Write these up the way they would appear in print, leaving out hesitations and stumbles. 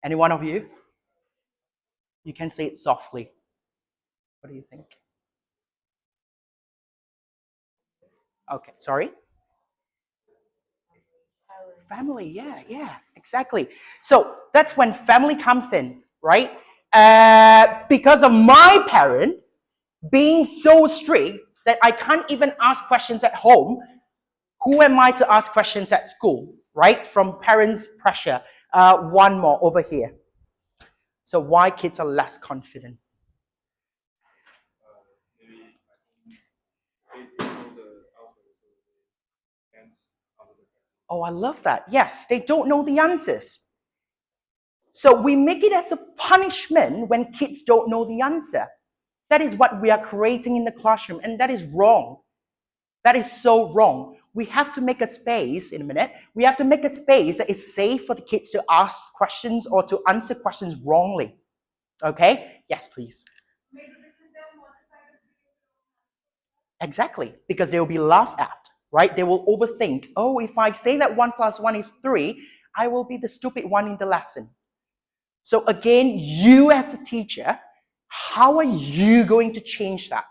Any one of you? You can say it softly. What do you think? Okay, sorry? Family, yeah, exactly. So that's when family comes in, right? Because of my parent being so strict that I can't even ask questions at home, who am I to ask questions at school, right? From parents' pressure. One more over here. So why kids are less confident? Oh, I love that. Yes, they don't know the answers. So we make it as a punishment when kids don't know the answer. That is what we are creating in the classroom, and that is wrong. That is so wrong. We have to make a space, in a minute, we have to make a space that is safe for the kids to ask questions or to answer questions wrongly. Okay? Yes, please. Exactly, because they will be laughed at, right? They will overthink. Oh, if I say that 1 + 1 is 3, I will be the stupid one in the lesson. So again, you as a teacher, how are you going to change that?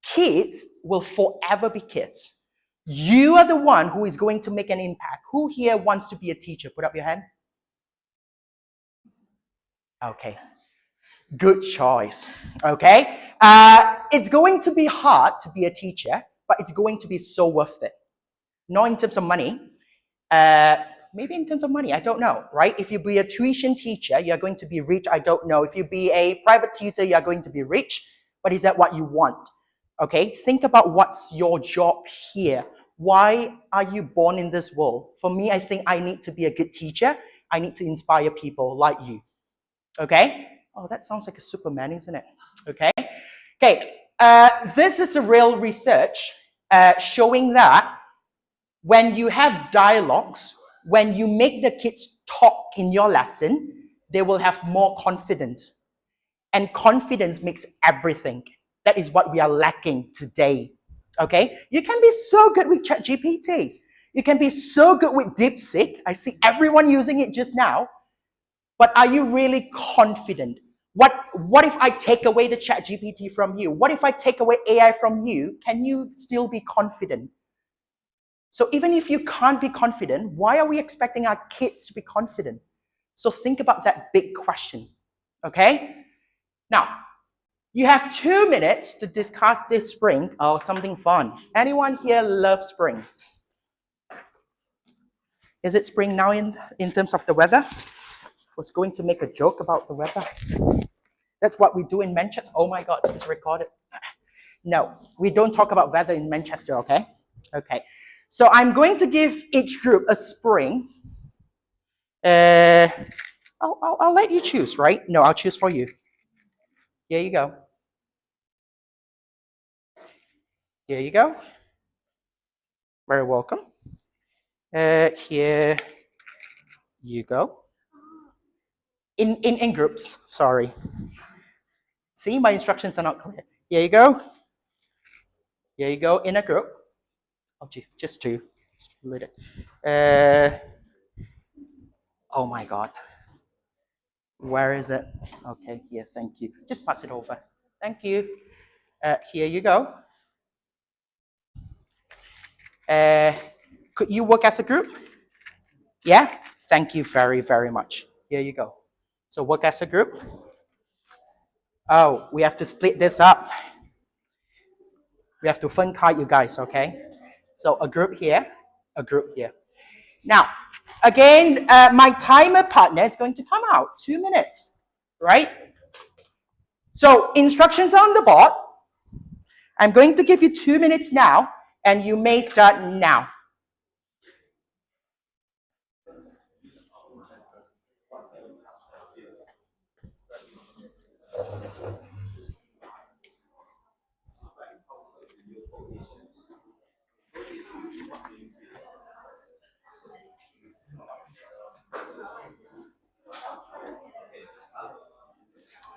Kids will forever be kids. You are the one who is going to make an impact. Who here wants to be a teacher? Put up your hand. Okay. Good choice. Okay. It's going to be hard to be a teacher, but it's going to be so worth it. Not in terms of money. Maybe in terms of money, I don't know, right? If you be a tuition teacher, you're going to be rich. I don't know. If you be a private tutor, you're going to be rich. But is that what you want? Okay, think about what's your job here. Why are you born in this world? For me, I think I need to be a good teacher. I need to inspire people like you. Okay? Oh, that sounds like a Superman, isn't it? Okay. Okay. This is a real research showing that when you have dialogues, when you make the kids talk in your lesson, they will have more confidence. And confidence makes everything. That is what we are lacking today. Okay? You can be so good with ChatGPT. You can be so good with DeepSeek. I see everyone using it just now. But are you really confident? What if I take away the ChatGPT from you? What if I take away AI from you? Can you still be confident? So even if you can't be confident, why are we expecting our kids to be confident? So think about that big question. Okay? Now, you have 2 minutes to discuss this spring or something fun. Anyone here love spring? Is it spring now in terms of the weather? I was going to make a joke about the weather. That's what we do in Manchester. Oh my God, it's recorded. No, we don't talk about weather in Manchester, okay? Okay. So I'm going to give each group a spring. I'll let you choose, right? No, I'll choose for you. Here you go. Here you go. Very welcome. Here you go. In groups, sorry. See, my instructions are not clear. Here you go. Here you go, in a group. Oh, just 2. Split it. Oh my God. Where is it? Okay, here, thank you. Just pass it over. Thank you. Here you go. Could you work as a group? Yeah? Thank you very, very much. Here you go. So work as a group. Oh, we have to split this up. We have to fun card you guys, okay? So a group here, a group here. Now, again, my timer partner is going to come out. 2 minutes, right? So instructions on the board. I'm going to give you 2 minutes now, and you may start now.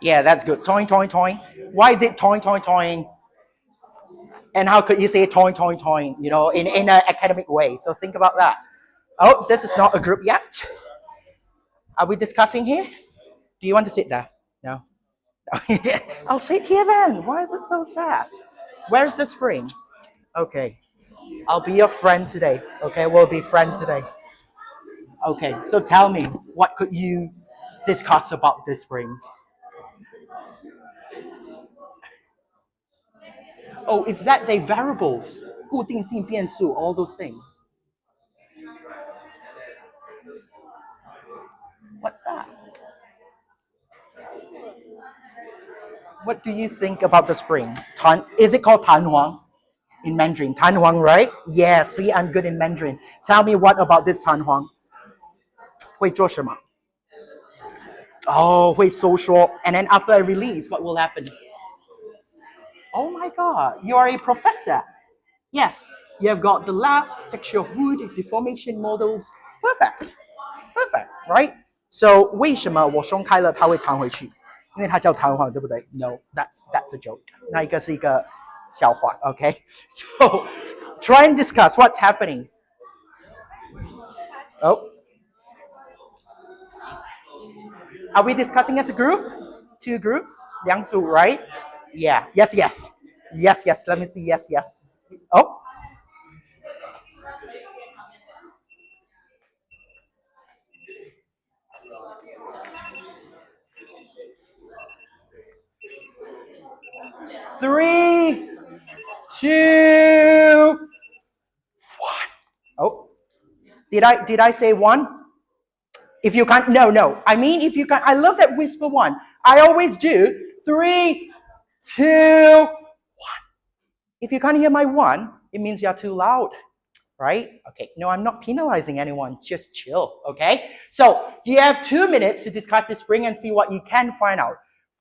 Yeah, that's good. Toing, toing, toing. Why is it toing, toing, toing? And how could you say toing, toing, toing, you know, in an academic way? So think about that. Oh, this is not a group yet. Are we discussing here? Do you want to sit there? No. I'll sit here then. Why is it so sad? Where's the spring? Okay. I'll be your friend today. Okay, we'll be friends today. Okay, so tell me, what could you discuss about this spring? Oh, is that they variables? 固定性变数, all those things. What's that? What do you think about the spring? Is it called Tan Huang in Mandarin? Tan Huang, right? Yeah, see, I'm good in Mandarin. Tell me what about this Tan Huang? 会做什么? Oh, 会 social. And then after I release, what will happen? Oh my God, you are a professor. Yes, you have got the labs, texture of wood, deformation models. Perfect, perfect, right? So 为什么我松开了它会弹回去？因为它叫弹簧，对不对 ？No, that's a joke. 那一个是一个笑话 okay? So try and discuss what's happening. Oh, are we discussing as a group? Two groups? 两组, right? Yeah. Yes, yes. Yes, yes. Let me see. Yes, yes. Oh. Three, two, one. Oh. Did I say one? If you can't, no. I mean, if you can't, I love that whisper one. I always do. Three, two, one. If you can't hear my one, it means you're too loud, right? Okay, no, I'm not penalizing anyone. Just chill, okay? So you have 2 minutes to discuss the spring and see what you can find out.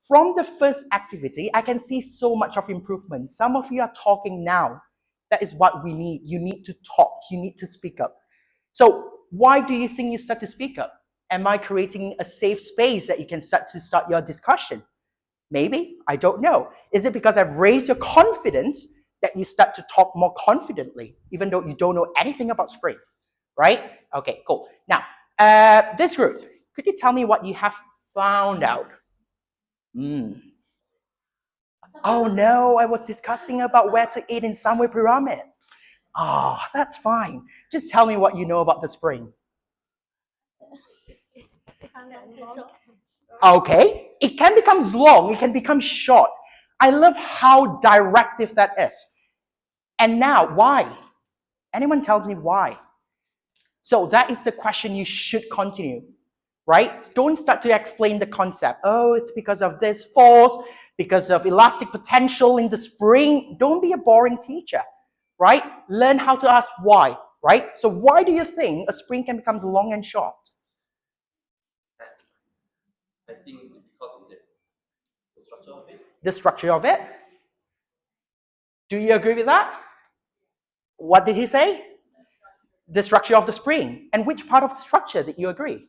From the first activity, I can see so much of improvement. Some of you are talking now. That is what we need. You need to talk. You need to speak up. So why do you think you start to speak up? Am I creating a safe space that you can start your discussion? Maybe, I don't know. Is it because I've raised your confidence that you start to talk more confidently, even though you don't know anything about spring, right? Okay, cool. Now, this group, could you tell me what you have found out? Oh no, I was discussing about where to eat in Samui Pyramid. Oh, that's fine. Just tell me what you know about the spring. Okay, it can become long, it can become short. I love how directive that is. And now, why? Anyone tells me why? So that is the question you should continue, right? Don't start to explain the concept. Oh, it's because of this force, because of elastic potential in the spring. Don't be a boring teacher, right? Learn how to ask why, right? So why do you think a spring can become long and short? I think because of the structure of it. The structure of it? Do you agree with that? What did he say? The structure of the spring. And which part of the structure did you agree?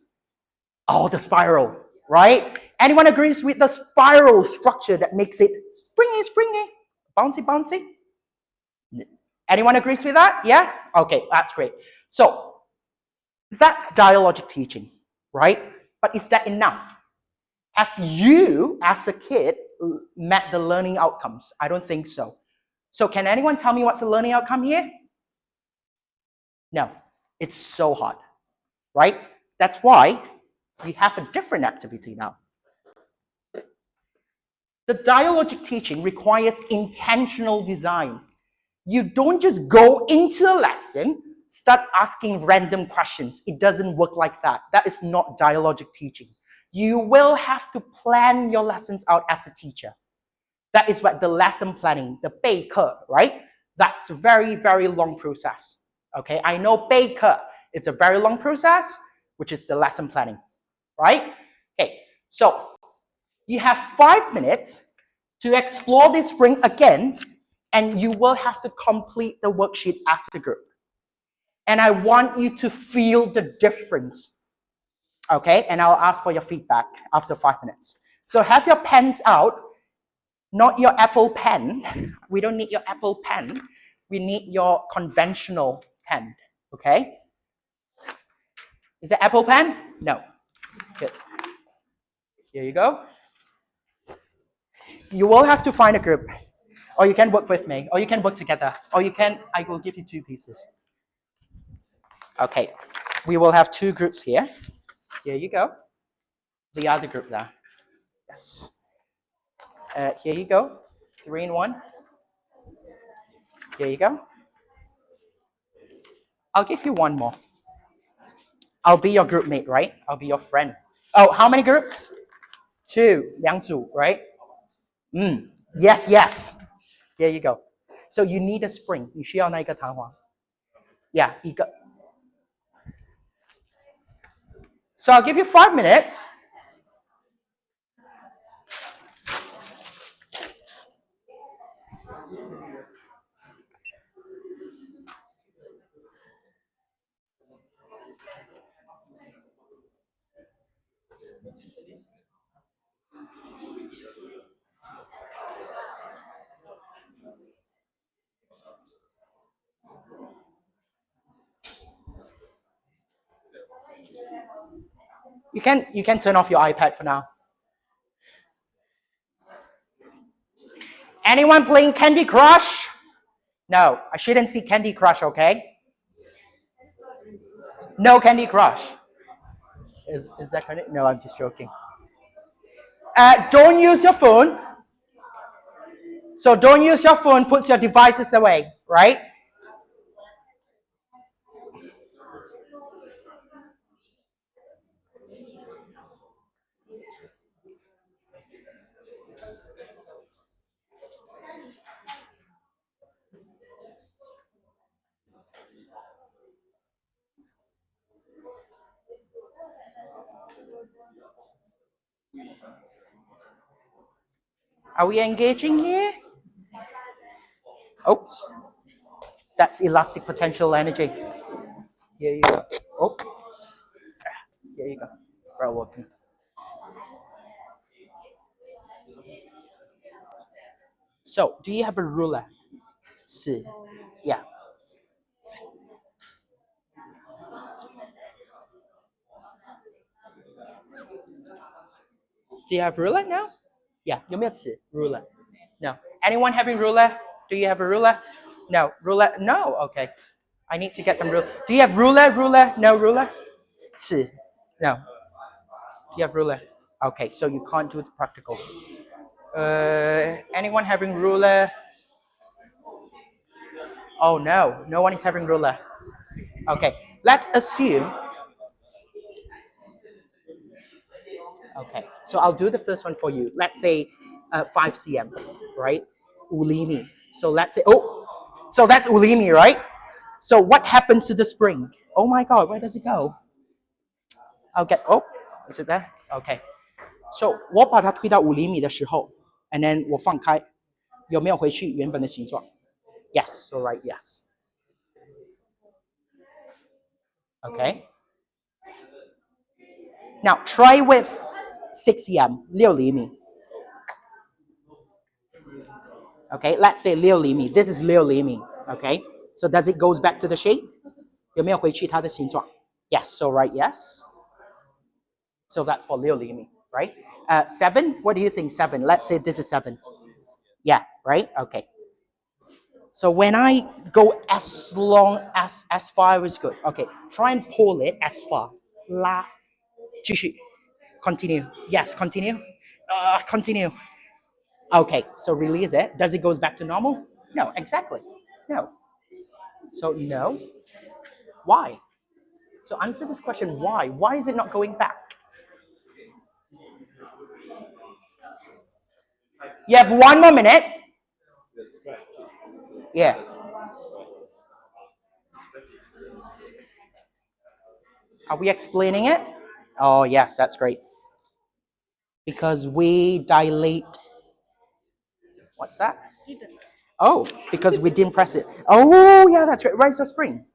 Oh, the spiral, right? Anyone agrees with the spiral structure that makes it springy, bouncy? Anyone agrees with that? Yeah? Okay, that's great. So that's dialogic teaching, right? But is that enough? Have you, as a kid, met the learning outcomes? I don't think so. So can anyone tell me what's the learning outcome here? No, it's so hard, right? That's why we have a different activity now. The dialogic teaching requires intentional design. You don't just go into a lesson, start asking random questions. It doesn't work like that. That is not dialogic teaching. You will have to plan your lessons out as a teacher. That is what the lesson planning, the 备课, right? That's a very, very long process. Okay, I know 备课, it's a very long process, which is the lesson planning, right? Okay, so you have 5 minutes to explore this spring again, and you will have to complete the worksheet as a group. And I want you to feel the difference. Okay, and I'll ask for your feedback after 5 minutes. So have your pens out, not your Apple pen. We don't need your Apple pen. We need your conventional pen, okay? Is it Apple pen? No. Good. Here you go. You will have to find a group, or you can work with me, or you can work together, or you can, I will give you 2 pieces. Okay, we will have 2 groups here. Here you go. The other group there. Yes. Here you go. 3 in 1. Here you go. I'll give you 1 more. I'll be your group mate, right? I'll be your friend. Oh, how many groups? 2, 2组, right? Yes, yes. Here you go. So you need a spring. 你需要那个弹簧. Yeah, 一个. So I'll give you 5 minutes. You can turn off your iPad for now. Anyone playing Candy Crush? No, I shouldn't see Candy Crush, okay? No Candy Crush. Is that correct? No, I'm just joking. Don't use your phone. So don't use your phone, put your devices away, right? Are we engaging here? Oops. That's elastic potential energy. Here you go. Oops. Here you go. We're working. So, do you have a ruler? 是. Yeah. Do you have ruler now? Yeah. 有没有尺? Ruler. No. Anyone having ruler? Do you have a ruler? No. Ruler? No. Okay. I need to get some ruler. Do you have ruler? Ruler? No ruler? 尺? No. Do you have ruler? Okay. So you can't do the practical. Anyone having ruler? Oh no. No one is having ruler. Okay. Let's assume. Okay. So I'll do the first one for you. Let's say 5 cm, right? Ulimi. So let's say, oh, so that's ulimi, right? So what happens to the spring? Oh my God, where does it go? I'll get, oh, is it there? Okay. So 我把它推到5厘米的时候 and then 我放开，有没有回去原本的形状？ Yes, so right, yes. Okay. Now try with 6 cm, 6厘米. Okay, let's say 6厘米. This is 6厘米. Okay, so does it goes back to the shape? 有没有回去它的形状？ Yes, so right, yes. So that's for 6厘米, right? 7, what do you think? 7. Let's say this is 7. Yeah, right? Okay. So when I go as long as far is good. Okay, try and pull it as far. 拉，继续 continue. Yes, continue. Continue. Okay, so release it. Does it goes back to normal? No, exactly. No. So no. Why? So answer this question, why? Why is it not going back? You have 1 more minute. Yeah. Are we explaining it? Oh, yes, that's great. Because we dilate. What's that? Oh, because we didn't press it. Oh, yeah, that's right. Where's the spring?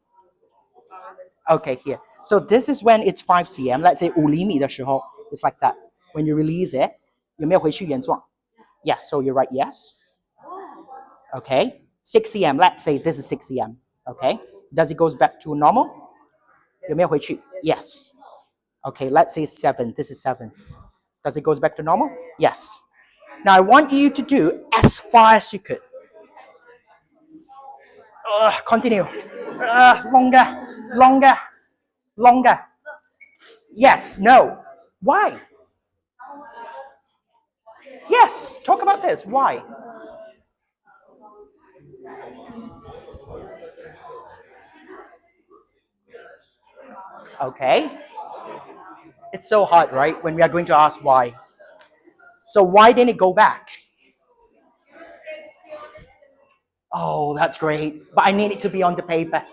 Okay, here. So this is when it's 5 cm. Let's say 5厘米的时候, it's like that. When you release it, 有没有回去原状? Yes, so you're right, yes. Okay, 6 cm. Let's say this is 6 cm. Okay, does it goes back to normal? 有没有回去? Yes. Okay, let's say 7. This is 7. Does it goes back to normal? Yes. Now I want you to do as far as you could. Continue. Longer, longer, longer. Yes, no. Why? Yes, talk about this. Why? Okay. It's so hard, right, when we are going to ask why. So why didn't it go back? Oh, that's great. But I need it to be on the paper.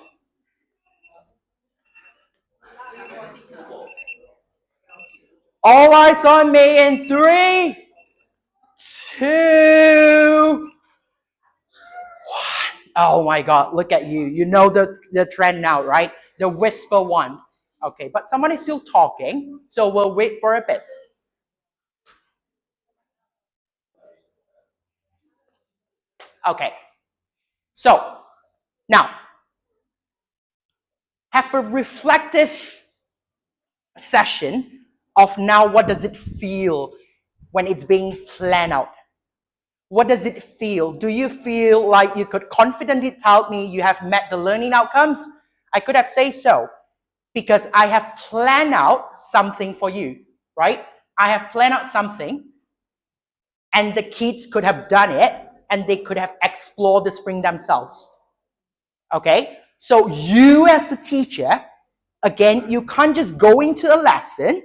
All eyes on me in 3, 2. Oh my God, look at you. You know the trend now, right? The whisper one. Okay, but someone is still talking, so we'll wait for a bit. Okay, so now have a reflective session of now what does it feel when it's being planned out? What does it feel? Do you feel like you could confidently tell me you have met the learning outcomes? I could have said so because I have planned out something for you, right? I have planned out something and the kids could have done it and they could have explored the spring themselves. Okay? So you as a teacher, again, you can't just go into a lesson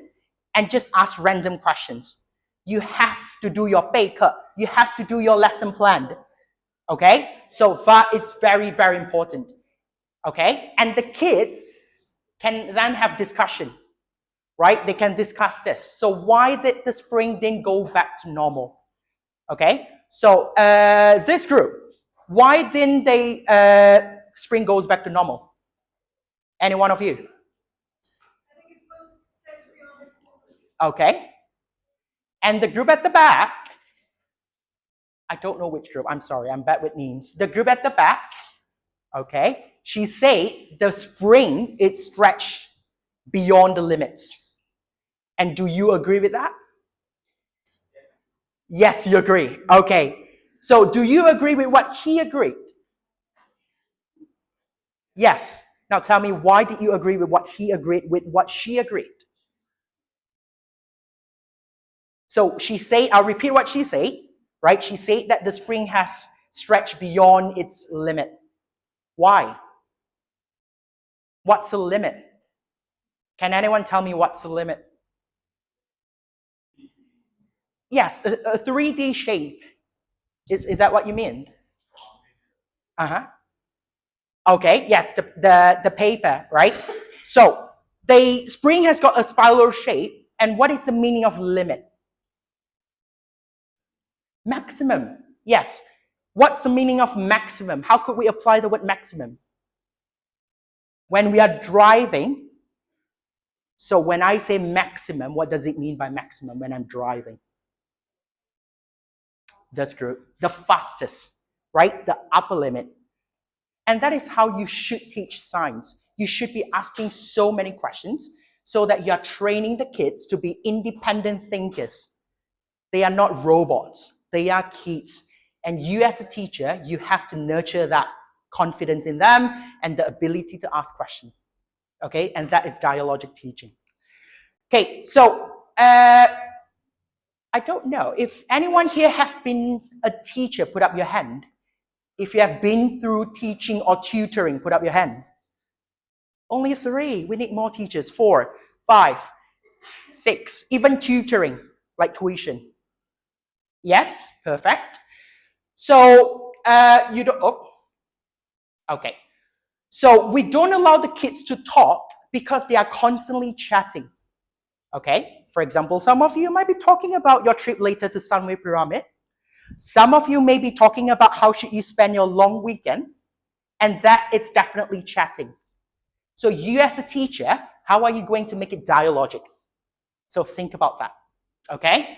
and just ask random questions. You have to do your paper. You have to do your lesson plan. Okay? So that it's very, very important. Okay? And the kids can then have discussion, right? They can discuss this. So why did the spring didn't go back to normal? Okay? So this group, why didn't they spring goes back to normal? Any one of you? Okay. And the group at the back, I don't know which group. I'm sorry, I'm bad with names. The group at the back, okay, she said the spring is stretched beyond the limits. And do you agree with that? Yes, you agree. Okay. So do you agree with what he agreed? Yes. Now tell me, why did you agree with what he agreed with what she agreed? So she said, I'll repeat what she said, right? She said that the spring has stretched beyond its limit. Why? What's the limit? Can anyone tell me what's the limit? Yes, a 3D shape. Is that what you mean? Uh-huh. Okay, yes, the paper, right? So the spring has got a spiral shape, and what is the meaning of limit? Maximum. Yes. What's the meaning of maximum? How could we apply the word maximum? When we are driving, so when I say maximum, what does it mean by maximum when I'm driving? That's group. The fastest, right? The upper limit. And that is how you should teach science. You should be asking so many questions so that you're training the kids to be independent thinkers. They are not robots. They are kids. And you as a teacher, you have to nurture that confidence in them and the ability to ask questions. Okay? And that is dialogic teaching. Okay, so I don't know. If anyone here have been a teacher, put up your hand. If you have been through teaching or tutoring, put up your hand. Only 3. We need more teachers. 4, 5, 6. Even tutoring, like tuition. Yes, perfect. So you don't. Oh, okay. So we don't allow the kids to talk because they are constantly chatting. Okay. For example, some of you might be talking about your trip later to Sunway Pyramid. Some of you may be talking about how should you spend your long weekend, and that it's definitely chatting. So you as a teacher, how are you going to make it dialogic? So think about that, okay?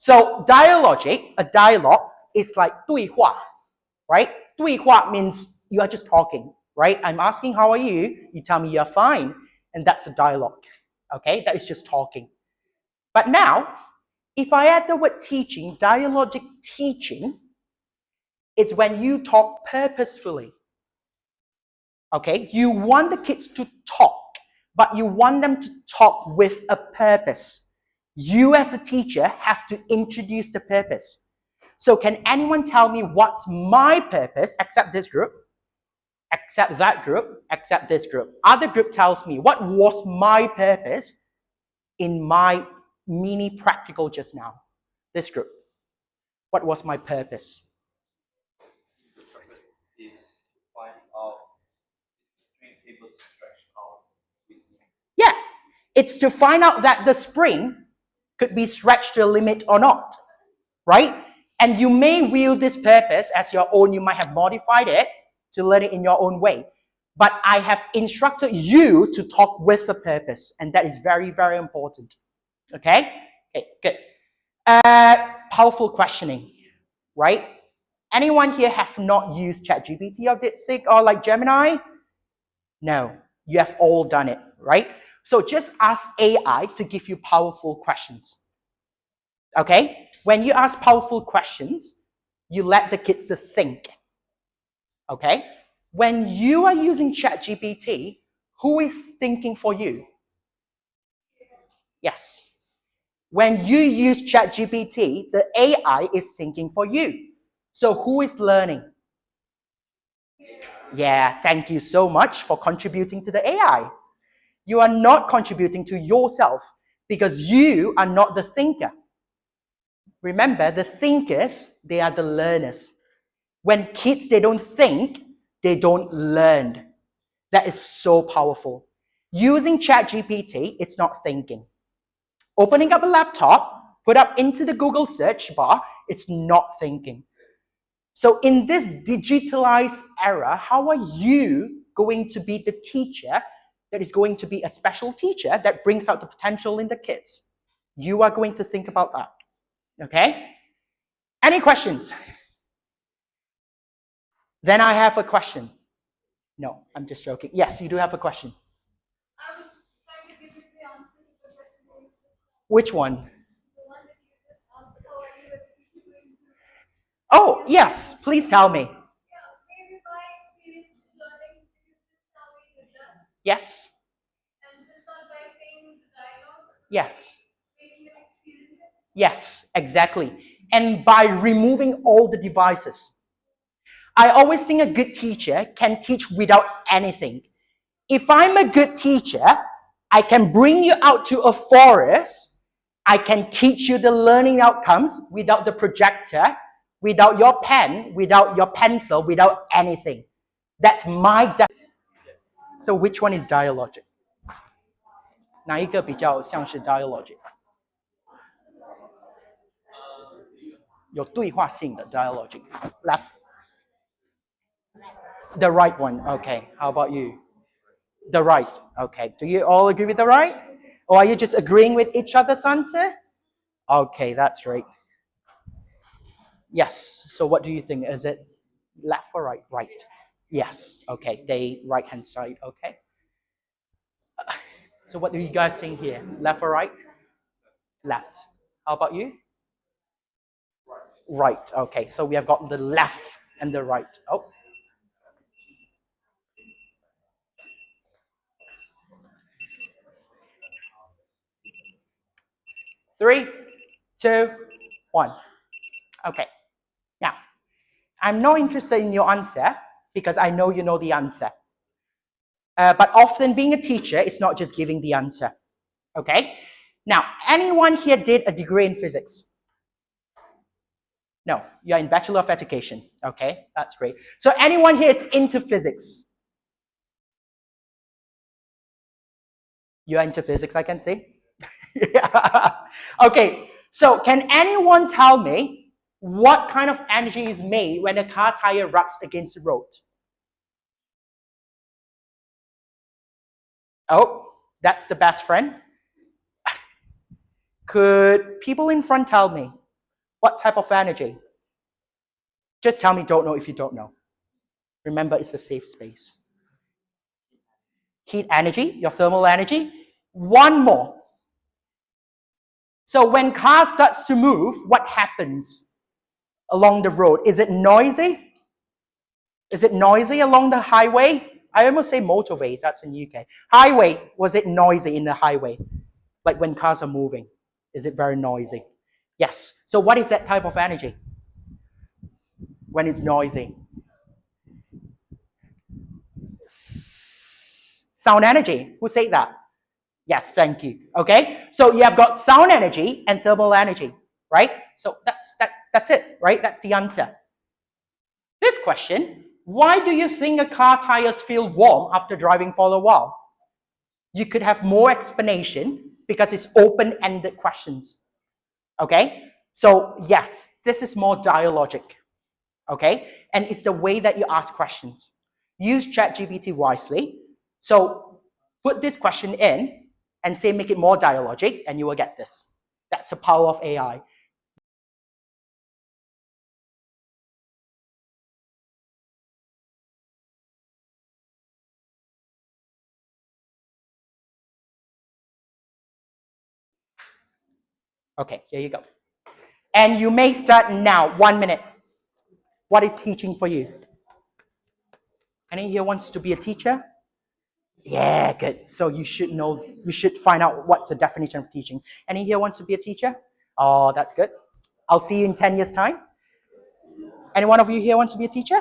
So dialogic, a dialogue, is like 对话, right? 对话 means you are just talking, right? I'm asking how are you, you tell me you're fine, and that's a dialogue, okay? That is just talking. But now, if I add the word teaching, dialogic teaching, it's when you talk purposefully, okay? You want the kids to talk, but you want them to talk with a purpose. You as a teacher have to introduce the purpose. So can anyone tell me what's my purpose, except this group, except that group, except this group? Other group tells me what was my purpose in my mini practical just now. This group. What was my purpose? The purpose is to find out string able to stretch out with me. Yeah, it's to find out that the spring could be stretched to a limit or not, right? And you may view this purpose as your own. You might have modified it to learn it in your own way. But I have instructed you to talk with a purpose, and that is very, very important. Okay? Okay, good. Powerful questioning, right? Anyone here have not used ChatGPT or DeepSeek or like Gemini? No, you have all done it, right? So just ask AI to give you powerful questions. Okay? When you ask powerful questions, you let the kids think. Okay? When you are using ChatGPT, who is thinking for you? Yes. When you use ChatGPT, the AI is thinking for you. So who is learning? Yeah, thank you so much for contributing to the AI. You are not contributing to yourself because you are not the thinker. Remember, the thinkers, they are the learners. When kids, they don't think, they don't learn. That is so powerful. Using ChatGPT, it's not thinking. Opening up a laptop, put up into the Google search bar, it's not thinking. So in this digitalized era, how are you going to be the teacher that is going to be a special teacher that brings out the potential in the kids? You are going to think about that. Okay? Any questions? Then I have a question. No, I'm just joking. Yes, you do have a question. I was trying to give you the answer to the question that you just asked. Which one? The one that you just asked, how are you doing? Oh, yes, please tell me. Yeah, maybe by experience learning, this is just how we did that. Yes, And just not by saying the dialogues, yes, making them experience it. yes, exactly. And by removing all the devices. I always think a good teacher can teach without anything. If I'm a good teacher, I can bring you out to a forest. I can teach you the learning outcomes without the projector, without your pen, without your pencil, without anything. That's my definition. So which one is dialogic? 哪一个比较像是 dialogic? 有对话性的 dialogic. Left. The right one. Okay. How about you? The right. Okay. Do you all agree with the right? Or are you just agreeing with each other's answer? Okay, that's great. Yes. So what do you think? Is it left or right? Right. Yes. Okay. They right hand side. Okay. So what do you guys think here? Left or right? Left. How about you? Right. Okay. So we have got the left and the right. Oh. Three, two, one. Okay. Now, I'm not interested in your answer because I know you know the answer. But often being a teacher is not just giving the answer. Okay? Now, anyone here did a degree in physics? No, you're in Bachelor of Education. Okay, that's great. So anyone here is into physics? You're into physics, I can see. Yeah. Okay, so can anyone tell me what kind of energy is made when a car tire rubs against the road? Oh, that's the best friend. Could people in front tell me What type of energy? Just tell me don't know if you don't know. Remember, it's a safe space. Heat energy, your thermal energy. One more. So when car starts to move, what happens along the road? Is it noisy? Is it noisy along the highway? I almost say motorway, that's in UK. Highway, was it noisy in the highway? Like when cars are moving, is it very noisy? Yes. So what is that type of energy when it's noisy? Sound energy. Who said that? Yes, thank you. Okay, so you have got sound energy and thermal energy, right? So that's it, right? That's the answer. This question, why do you think a car tires feel warm after driving for a while? You could have more explanation because it's open-ended questions. Okay, so yes, this is more dialogic. Okay, and it's the way that you ask questions. Use ChatGPT wisely. So put this question in and say make it more dialogic and you will get this. That's the power of AI. Okay, here you go. And you may start now, 1 minute. What is teaching for you? Any here wants to be a teacher? Yeah, good. So you should know, you should find out what's the definition of teaching. Any here wants to be a teacher? Oh, that's good. I'll see you in 10 years' time. Any one of you here wants to be a teacher?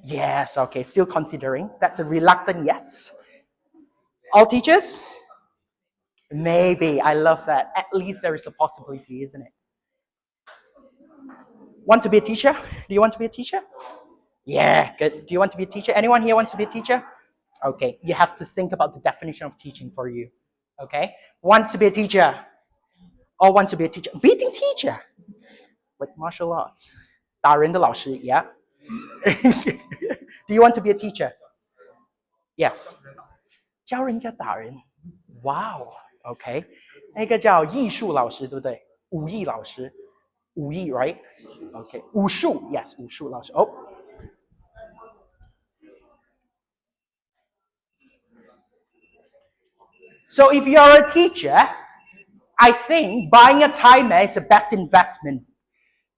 Yes, okay, still considering. That's a reluctant yes. All teachers? Maybe. I love that. At least there is a possibility, isn't it? Want to be a teacher? Do you want to be a teacher? Yeah, good. Do you want to be a teacher? Anyone here wants to be a teacher? Okay, you have to think about the definition of teaching for you. Okay? Wants to be a teacher or wants to be a teacher? Beating teacher. Like martial arts. 打人的老师, yeah? Do you want to be a teacher? Yes. 教人家打人. Wow. Okay. 那个叫艺术老师，对不对？武艺老师。武艺, right? Okay. 武术, yes, 武术老师. Oh. So if you're a teacher, I think buying a timer is the best investment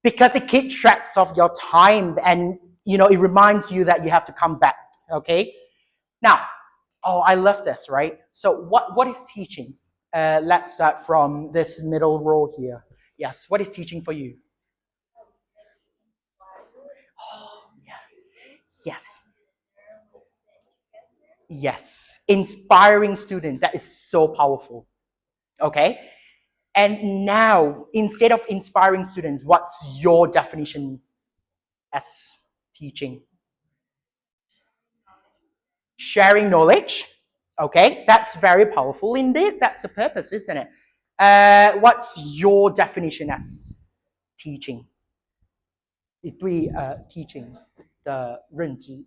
because it keeps track of your time and it reminds you that you have to come back. Okay. Now, oh, I love this, right? So what is teaching? Let's start from this middle row here. Yes, what is teaching for you? Oh, yeah. Yes. Yes, inspiring student. That is so powerful. Okay. And now, instead of inspiring students, what's your definition as teaching? Sharing knowledge. Okay, that's very powerful indeed. That's the purpose, isn't it? What's your definition as teaching? 你对teaching 的认知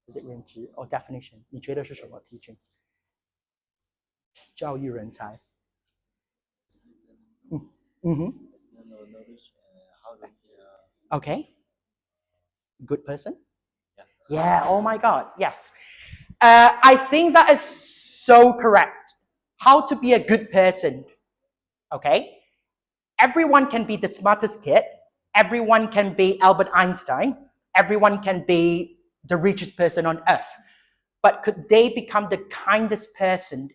is it 认知 or definition? 你觉得是什么 teaching? 教育人才。Okay. Good person? Yeah, oh my God, yes. I think that is so correct. How to be a good person. Okay? Everyone can be the smartest kid. Everyone can be Albert Einstein. Everyone can be the richest person on earth. But could they become the kindest person?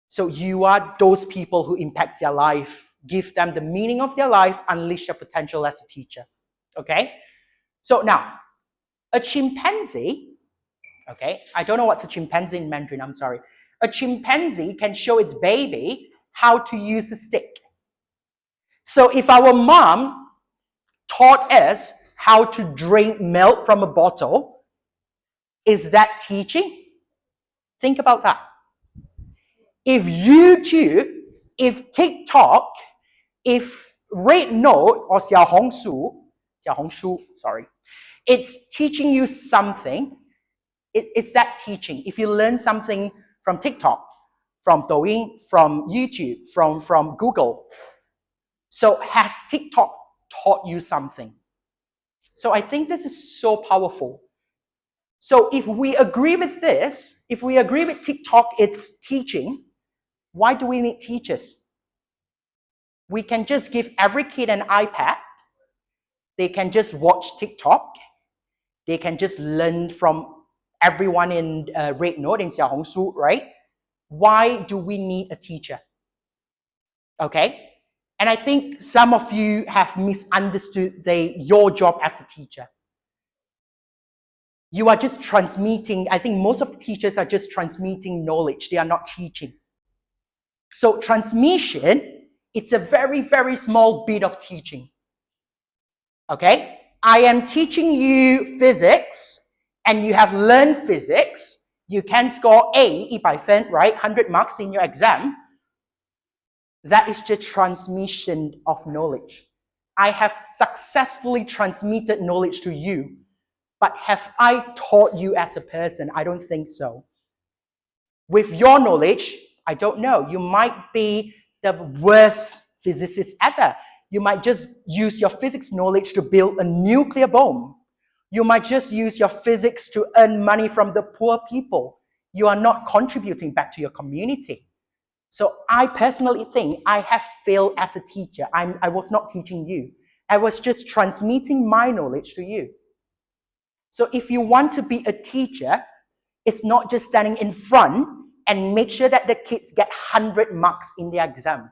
So you are those people who impact their life, give them the meaning of their life, unleash their potential as a teacher. Okay? So now, a chimpanzee, okay, I don't know what's a chimpanzee in Mandarin, I'm sorry. A chimpanzee can show its baby how to use a stick. So if our mom taught us how to drink milk from a bottle, is that teaching? Think about that. If YouTube, if TikTok, if Red Note or 小红书, sorry, it's teaching you something, it's that teaching. If you learn something from TikTok, from Douyin, from YouTube, from Google, So has TikTok taught you something? So I think this is so powerful. So if we agree with this, if we agree with TikTok, it's teaching, why do we need teachers? We can just give every kid an iPad. They can just watch TikTok. They can just learn from everyone in Red Note in Xiaohongshu, right? Why do we need a teacher? Okay? And I think some of you have misunderstood your job as a teacher. You are just transmitting, I think most of the teachers are just transmitting knowledge. They are not teaching. So transmission, it's a very, very small bit of teaching. Okay? I am teaching you physics, and you have learned physics. You can score A, 100 分, right? 100 marks in your exam. That is just transmission of knowledge. I have successfully transmitted knowledge to you, but have I taught you as a person? I don't think so. With your knowledge, I don't know. You might be the worst physicist ever. You might just use your physics knowledge to build a nuclear bomb. You might just use your physics to earn money from the poor people. You are not contributing back to your community. So I personally think I have failed as a teacher. I was not teaching you. I was just transmitting my knowledge to you. So if you want to be a teacher, it's not just standing in front and make sure that the kids get 100 marks in the exam.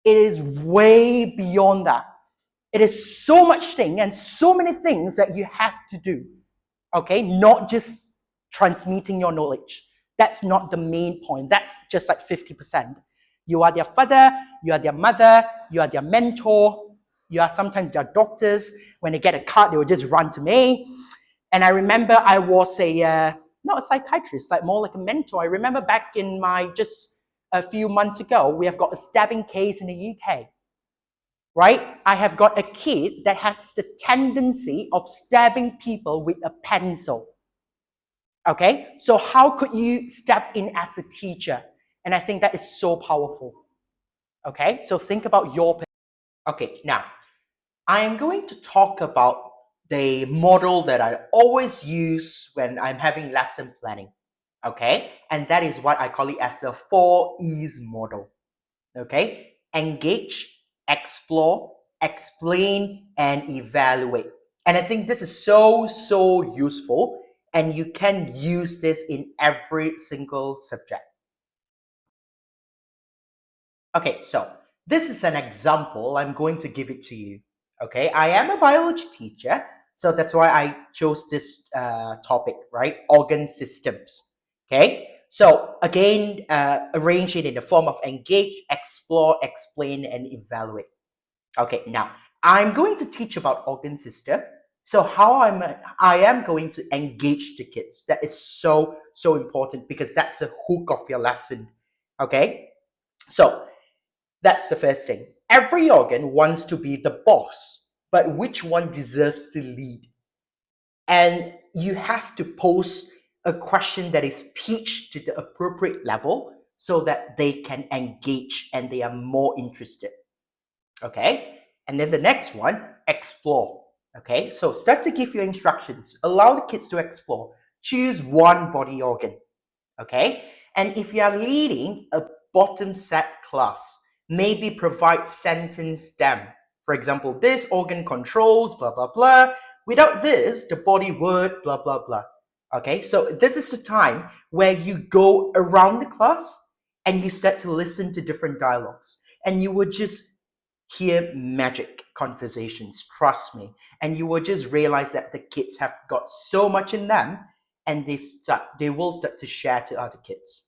It is way beyond that. It is so much thing and so many things that you have to do. Okay, not just transmitting your knowledge. That's not the main point. That's just like 50%. You are their father, you are their mother, you are their mentor, you are sometimes their doctors. When they get a card, they will just run to me. And I remember I was not a psychiatrist, like more like a mentor. I remember back in just a few months ago, we have got a stabbing case in the UK, right? I have got a kid that has the tendency of stabbing people with a pencil. Okay, so how could you step in as a teacher? And I think that is so powerful. Okay, so think about your. Okay, now I am going to talk about the model that I always use when I'm having lesson planning. Okay, and that is what I call it as the 4E's model. Okay, engage, explore, explain, and evaluate. And I think this is so useful, and you can use this in every single subject. Okay, so this is an example. I'm going to give it to you. Okay, I am a biology teacher, so that's why I chose this topic, right? Organ systems. Okay, so again, arrange it in the form of engage, explore, explain, and evaluate. Okay, now I'm going to teach about organ system. So how I am going to engage the kids. That is so important because that's the hook of your lesson. Okay, so that's the first thing. Every organ wants to be the boss, but which one deserves to lead? And you have to pose a question that is pitched to the appropriate level so that they can engage and they are more interested. Okay? And then the next one, explore. Okay? So start to give your instructions. Allow the kids to explore. Choose one body organ. Okay? And if you are leading a bottom set class, maybe provide sentence stem. For example, this organ controls blah blah blah. Without this, the body would blah blah blah. Okay, so this is the time where you go around the class and you start to listen to different dialogues, and you would just hear magic conversations. Trust me, and you will just realize that the kids have got so much in them, and they will start to share to other kids.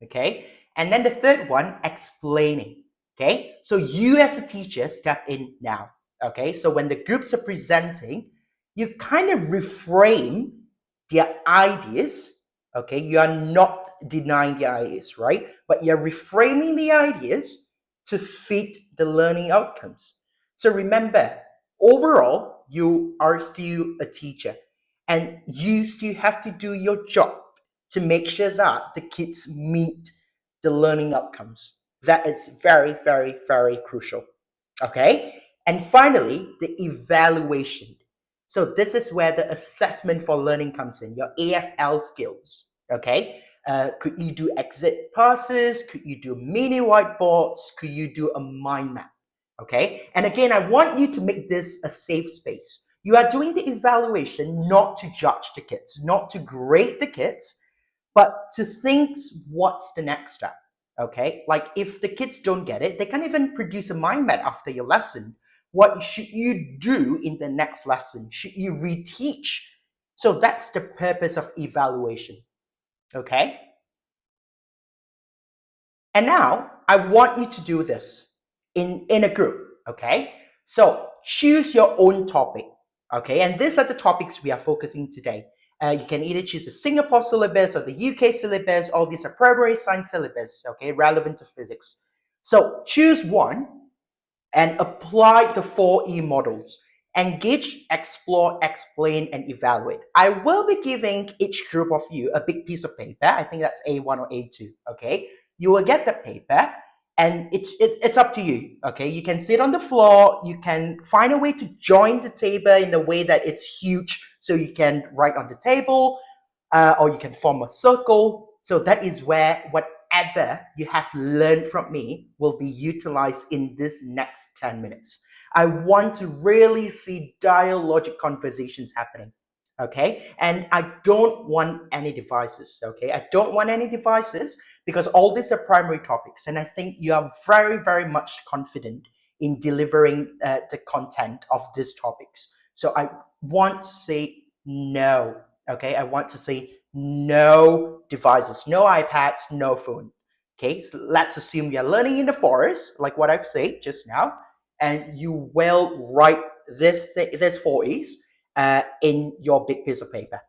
Okay, and then the third one, explaining. Okay, so you as a teacher step in now. Okay, so when the groups are presenting, you kind of reframe their ideas. Okay, you are not denying the ideas, right? But you're reframing the ideas to fit the learning outcomes. So remember, overall, you are still a teacher and you still have to do your job to make sure that the kids meet the learning outcomes. That is very crucial. Okay. And finally, the evaluation. So this is where the assessment for learning comes in, your AFL skills. Okay. Could you do exit passes? Could you do mini whiteboards? Could you do a mind map? Okay. And again, I want you to make this a safe space. You are doing the evaluation not to judge the kids, not to grade the kids, but to think what's the next step. Okay. Like if the kids don't get it, they can't even produce a mind map after your lesson. What should you do in the next lesson? Should you reteach? So that's the purpose of evaluation. Okay. And now I want you to do this in a group. Okay. So choose your own topic. Okay. And these are the topics we are focusing today. You can either choose the Singapore syllabus or the UK syllabus. All these are primary science syllabus. Okay. Relevant to physics. So choose one and apply the 4E models. Engage, explore, explain, and evaluate. I will be giving each group of you a big piece of paper. I think that's A1 or A2, okay? You will get the paper, and it's up to you, okay? You can sit on the floor. You can find a way to join the table in the way that it's huge, so you can write on the table, or you can form a circle. So that is where whatever you have learned from me will be utilized in this next 10 minutes. I want to really see dialogic conversations happening. Okay. And I don't want any devices. Okay. I don't want any devices because all these are primary topics. And I think you are very, very much confident in delivering the content of these topics. So I want to say no. Okay. I want to say no devices, no iPads, no phone. Okay. So let's assume you're learning in the forest, like what I've said just now, and you will write this 4E's in your big piece of paper.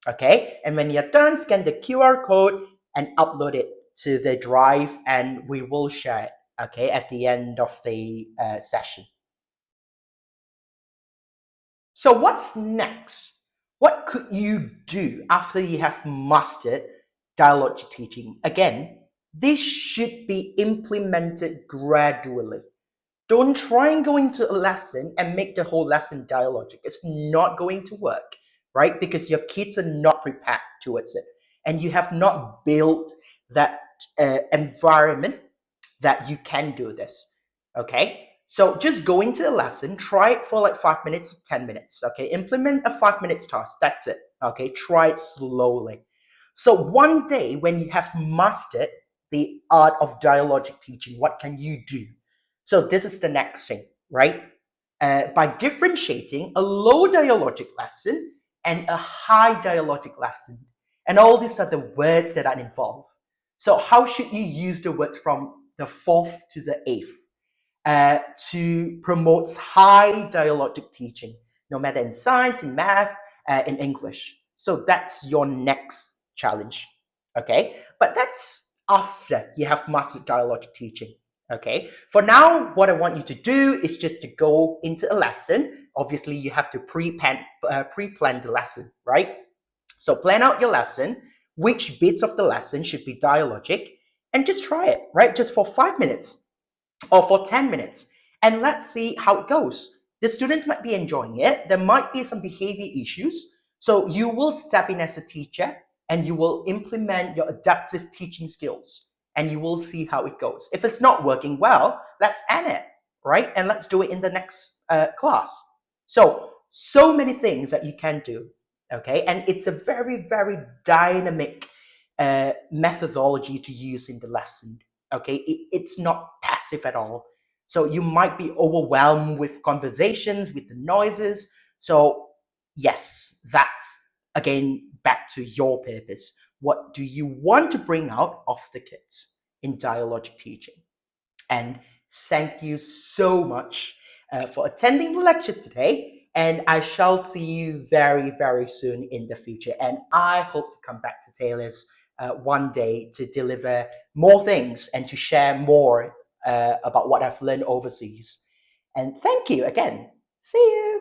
Okay. And when you're done, scan the QR code and upload it to the drive, and we will share it. Okay. At the end of the session. So what's next? What could you do after you have mastered dialogic teaching? Again, this should be implemented gradually. Don't try and go into a lesson and make the whole lesson dialogic. It's not going to work, right? Because your kids are not prepared towards it. And you have not built that environment that you can do this, okay? So just go into a lesson, try it for like 5 minutes, 10 minutes, okay? Implement a 5 minutes task, that's it, okay? Try it slowly. So one day when you have mastered the art of dialogic teaching, what can you do? So this is the next thing, right? By differentiating a low dialogic lesson and a high dialogic lesson. And all these are the words that are involved. So how should you use the words from the fourth to the eighth to promote high dialogic teaching, no matter in science, in math, in English? So that's your next challenge, okay? But that's after you have mastered dialogic teaching. Okay, for now, what I want you to do is just to go into a lesson. Obviously, you have to pre-plan the lesson, right? So plan out your lesson, which bits of the lesson should be dialogic, and just try it, right? Just for 5 minutes or for 10 minutes. And let's see how it goes. The students might be enjoying it. There might be some behavior issues. So you will step in as a teacher and you will implement your adaptive teaching skills and you will see how it goes. If it's not working well, let's end it, right? And let's do it in the next class. So many things that you can do, okay? And it's a very, very dynamic methodology to use in the lesson, okay? It's not passive at all. So you might be overwhelmed with conversations, with the noises. So yes, that's again back to your purpose. What do you want to bring out of the kids in dialogic teaching? And thank you so much for attending the lecture today. And I shall see you very, very soon in the future. And I hope to come back to Taylor's one day to deliver more things and to share more about what I've learned overseas. And thank you again. See you.